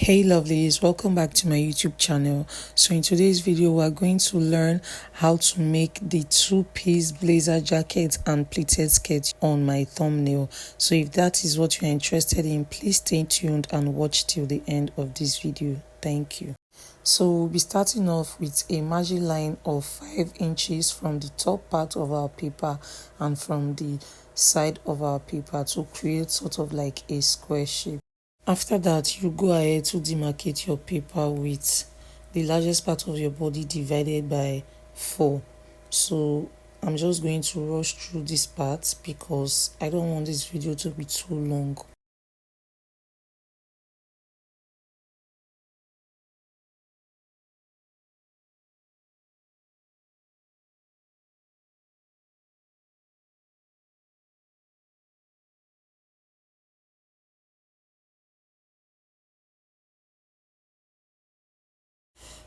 Hey lovelies, welcome back to my YouTube channel. So in today's video we are going to learn how to make the two-piece blazer jacket and pleated skirt on my thumbnail. So if that is what you're interested in, please stay tuned and watch till the end of this video. Thank you. So we'll be starting off with a margin line of 5 inches from the top part of our paper and from the side of our paper to create sort of like a square shape. After that, you go ahead to demarcate your paper with the largest part of your body divided by 4. So I'm just going to rush through this part because I don't want this video to be too long.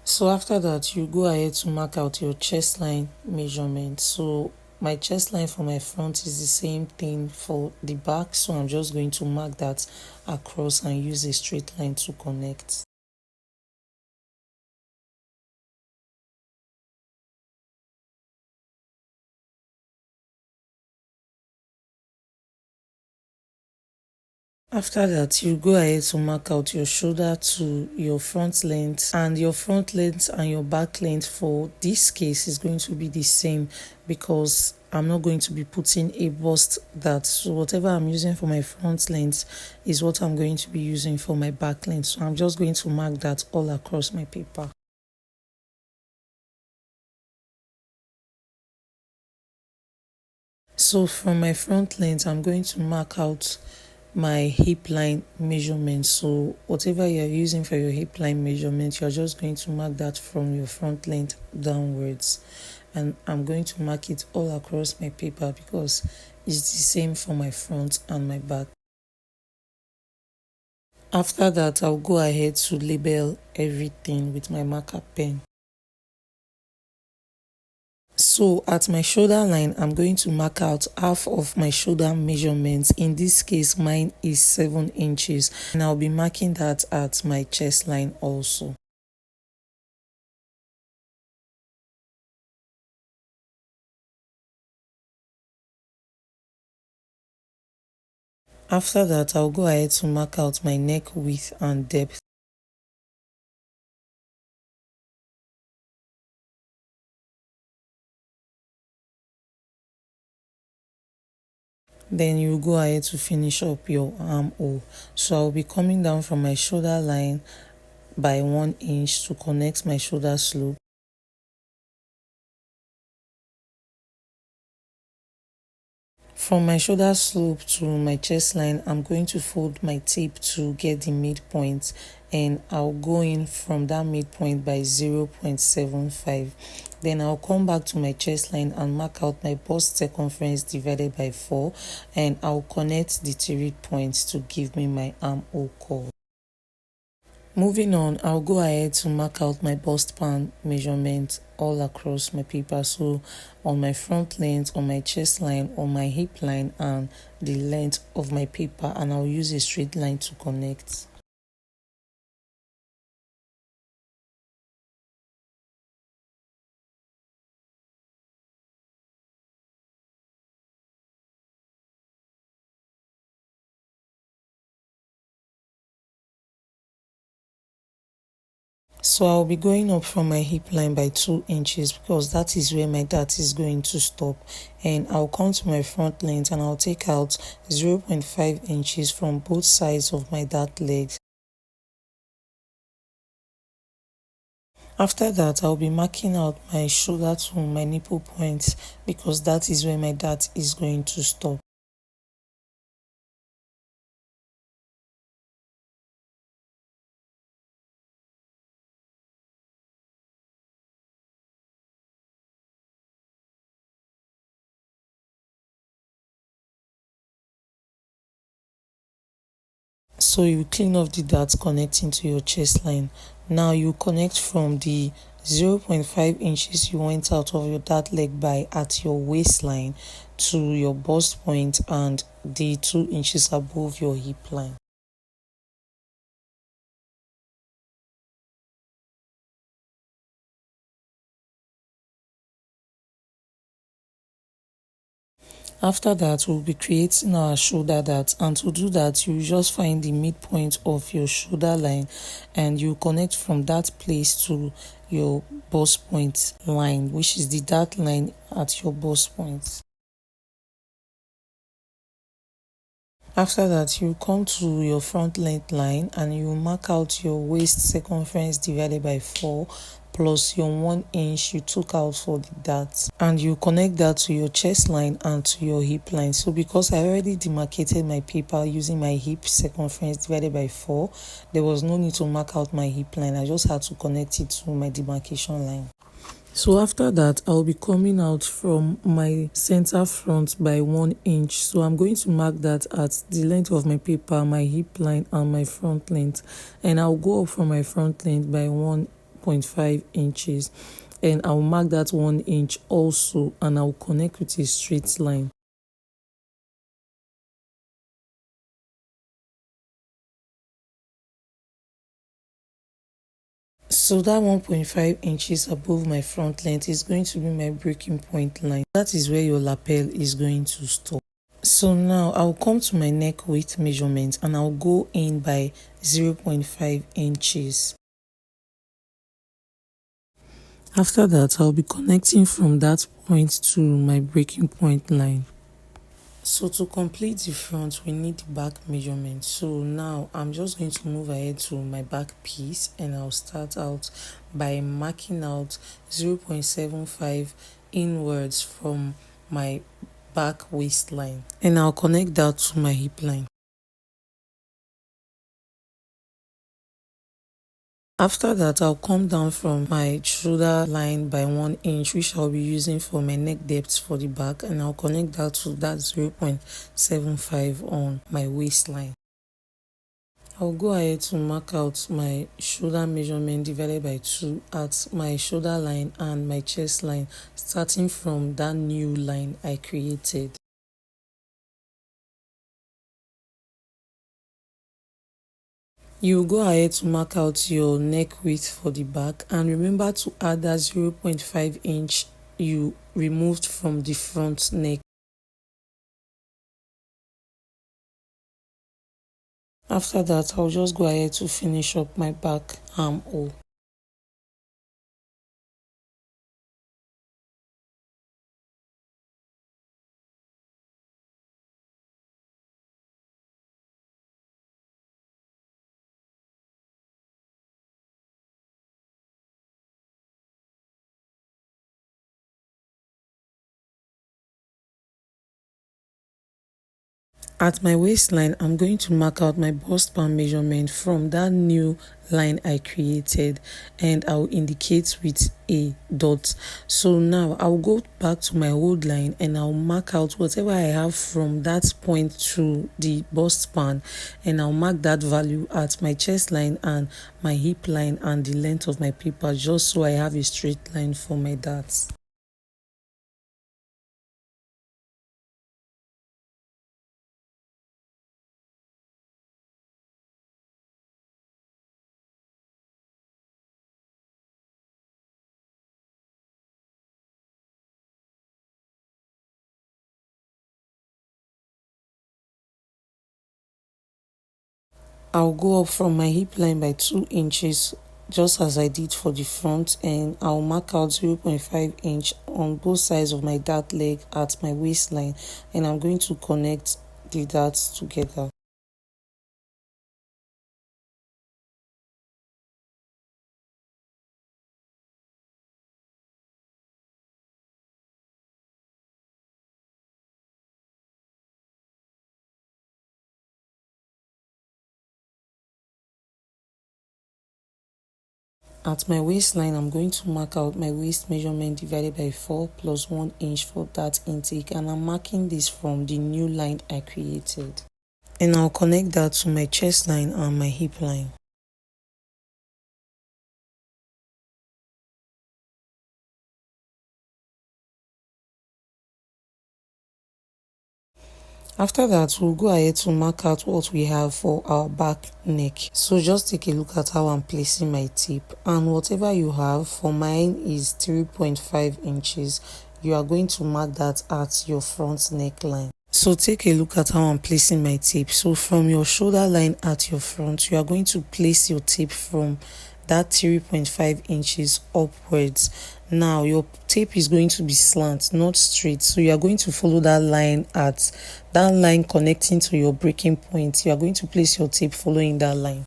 So after that, you go ahead to mark out your chest line measurement. So my chest line for my front is the same thing for the back, so I'm just going to mark that across and use a straight line to connect. After that, you go ahead to mark out your shoulder to your front length, and your front length and your back length for this case is going to be the same because I'm not going to be putting a bust that, so whatever I'm using for my front length is what I'm going to be using for my back length. So I'm just going to mark that all across my paper. So from my front length, I'm going to mark out my hip line measurement. So whatever you're using for your hip line measurement, you're just going to mark that from your front length downwards, and I'm going to mark it all across my paper because it's the same for my front and my back. After that, I'll go ahead to label everything with my marker pen. So at my shoulder line, I'm going to mark out half of my shoulder measurement. In this case, mine is 7 inches, and I'll be marking that at my chest line also. After that, I'll go ahead to mark out my neck width and depth. Then you go ahead to finish up your armhole. So I'll be coming down from my shoulder line by 1 inch to connect my shoulder slope. From my shoulder slope to my chest line, I'm going to fold my tape to get the midpoint, and I'll go in from that midpoint by 0.75. Then I'll come back to my chest line and mark out my bust circumference divided by 4, and I'll connect the 3 points to give me my armhole curve. Moving on, I'll go ahead to mark out my bust pan measurement all across my paper. So on my front length, on my chest line, on my hip line, and the length of my paper, and I'll use a straight line to connect. So I'll be going up from my hip line by 2 inches because that is where my dart is going to stop, and I'll come to my front length and I'll take out 0.5 inches from both sides of my dart legs. After that, I'll be marking out my shoulder to my nipple point because that is where my dart is going to stop. So you clean off the darts connecting to your chest line. Now you connect from the 0.5 inches you went out of your dart leg by at your waistline to your bust point and the 2 inches above your hip line. After that, we'll be creating our shoulder dart, and to do that, you just find the midpoint of your shoulder line and you connect from that place to your bust point line, which is the dart line at your bust point. After that, you come to your front length line and you mark out your waist circumference divided by 4 plus your 1 inch you took out for the dart, and you connect that to your chest line and to your hip line. So because I already demarcated my paper using my hip circumference divided by 4, there was no need to mark out my hip line. I just had to connect it to my demarcation line. So after that, I'll be coming out from my center front by 1 inch. So I'm going to mark that at the length of my paper, my hip line and my front length. And I'll go up from my front length by 1.5 inches. And I'll mark that 1 inch also, and I'll connect with a straight line. So that 1.5 inches above my front length is going to be my breaking point line. That is where your lapel is going to stop. So now I'll come to my neck width measurement and I'll go in by 0.5 inches. After that, I'll be connecting from that point to my breaking point line. So to complete the front, we need the back measurement. So now I'm just going to move ahead to my back piece and I'll start out by marking out 0.75 inwards from my back waistline, and I'll connect that to my hip line. After that, I'll come down from my shoulder line by 1 inch, which I'll be using for my neck depth for the back, and I'll connect that to that 0.75 on my waistline. I'll go ahead to mark out my shoulder measurement divided by 2 at my shoulder line and my chest line, starting from that new line I created. You go ahead to mark out your neck width for the back, and remember to add that 0.5 inch you removed from the front neck. After that, I'll just go ahead to finish up my back armhole. At my waistline, I'm going to mark out my bust band measurement from that new line I created, and I'll indicate with a dot. So now I'll go back to my old line and I'll mark out whatever I have from that point to the bust band, and I'll mark that value at my chest line and my hip line and the length of my paper, just so I have a straight line for my darts. I'll go up from my hip line by 2 inches, just as I did for the front, and I'll mark out 0.5 inch on both sides of my dart leg at my waistline, and I'm going to connect the darts together. At my waistline, I'm going to mark out my waist measurement divided by 4 plus 1 inch for that intake, and I'm marking this from the new line I created. And I'll connect that to my chest line and my hip line. After that, we'll go ahead to mark out what we have for our back neck. So just take a look at how I'm placing my tape, and whatever you have, for mine is 3.5 inches. you are going to mark that at your front neckline. So take a look at how I'm placing my tape. So from your shoulder line at your front, you are going to place your tape from that 3.5 inches upwards. Now your tape is going to be slant, not straight. So you are going to follow that line connecting to your breaking point. You are going to place your tape following that line.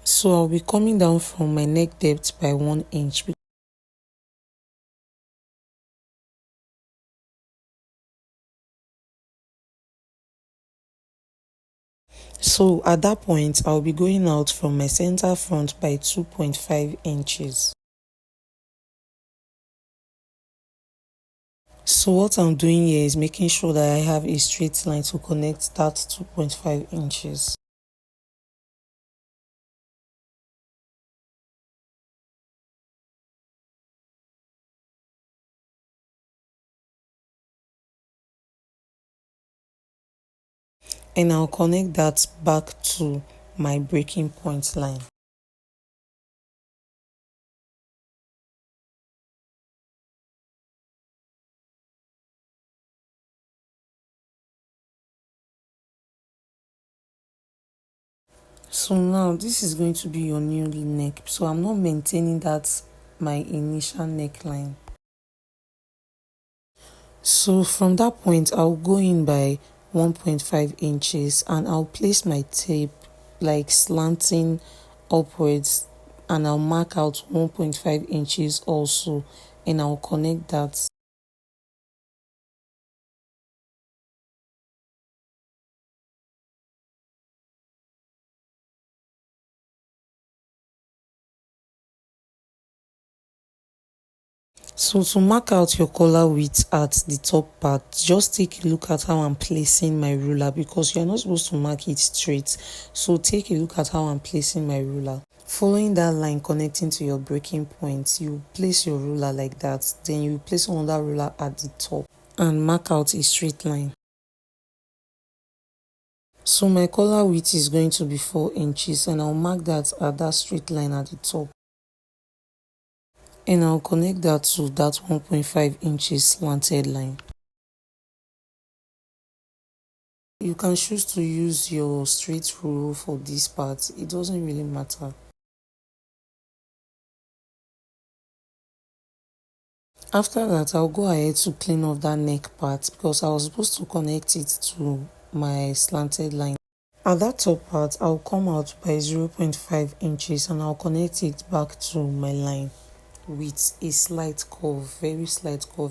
So I'll be coming down from my neck depth by 1 inch. So at that point, I'll be going out from my center front by 2.5 inches. So what I'm doing here is making sure that I have a straight line to connect that 2.5 inches. And I'll connect that back to my breaking point line. So now this is going to be your new neck. So I'm not maintaining that my initial neckline. So from that point, I'll go in by 1.5 inches and I'll place my tape like slanting upwards, and I'll mark out 1.5 inches also, and I'll connect that. So to mark out your collar width at the top part, just take a look at how I'm placing my ruler, because you're not supposed to mark it straight. So take a look at how I'm placing my ruler. Following that line connecting to your breaking point, you place your ruler like that. Then you place another ruler at the top and mark out a straight line. So my collar width is going to be 4 inches, and I'll mark that at that straight line at the top. And I'll connect that to that 1.5 inches slanted line. You can choose to use your straight rule for this part, it doesn't really matter. After that, I'll go ahead to clean off that neck part, because I was supposed to connect it to my slanted line. At that top part, I'll come out by 0.5 inches and I'll connect it back to my line with a slight curve, very slight curve.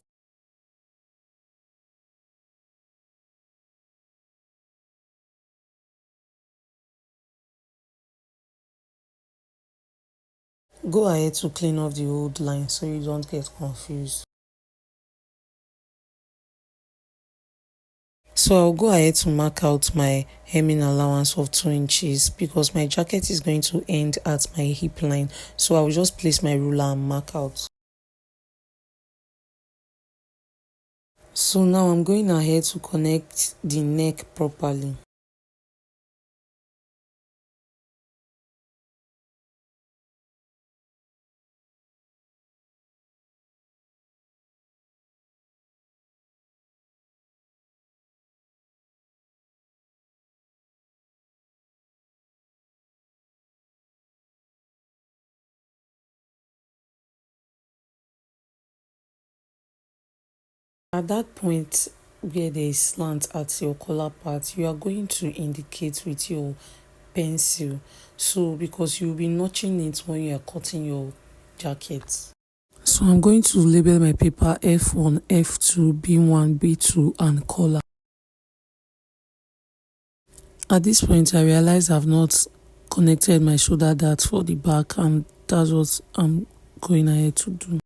Go ahead to clean off the old line so you don't get confused. So I'll go ahead to mark out my hemming allowance of 2 inches, because my jacket is going to end at my hip line. So I'll just place my ruler and mark out. So now I'm going ahead to connect the neck properly. At that point where there is slant at your collar part, you are going to indicate with your pencil. So because you'll be notching it when you are cutting your jacket. So I'm going to label my paper F1, F2, B1, B2 and collar. At this point I realize I've not connected my shoulder dart for the back, and that's what I'm going ahead to do.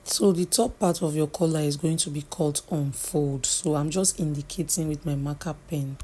So the top part of your collar is going to be cut on fold. So I'm just indicating with my marker pen.